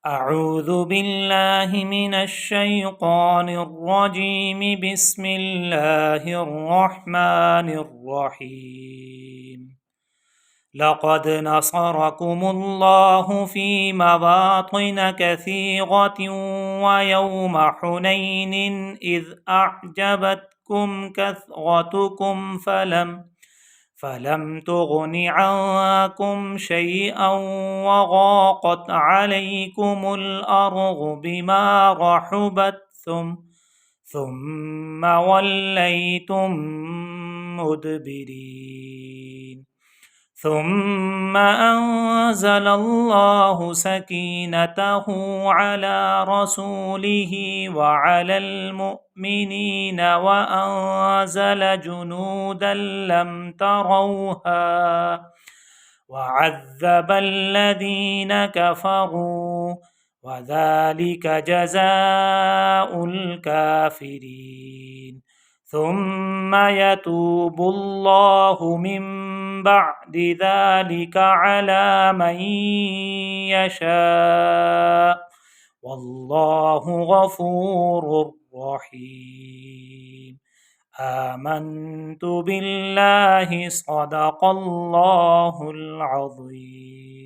أعوذ بالله من الشيطان الرجيم. بسم الله الرحمن الرحيم. لقد نصركم الله في مواطن كثيرة ويوم حنين إذ أعجبتكم كثرتكم فلم تغن عنكم شيئا وضاقت عليكم الأرض بما رحبت ثم وليتم مدبرين. ثم أنزل الله سكينته على رسوله وعلى المؤمنين وأنزل جنودا لم تروها وعذب الذين كفروا وذلك جزاء الكافرين. ثم يتوب الله من بعد ذلك على من يشاء والله غفور رحيم. آمنت بالله. صدق الله العظيم.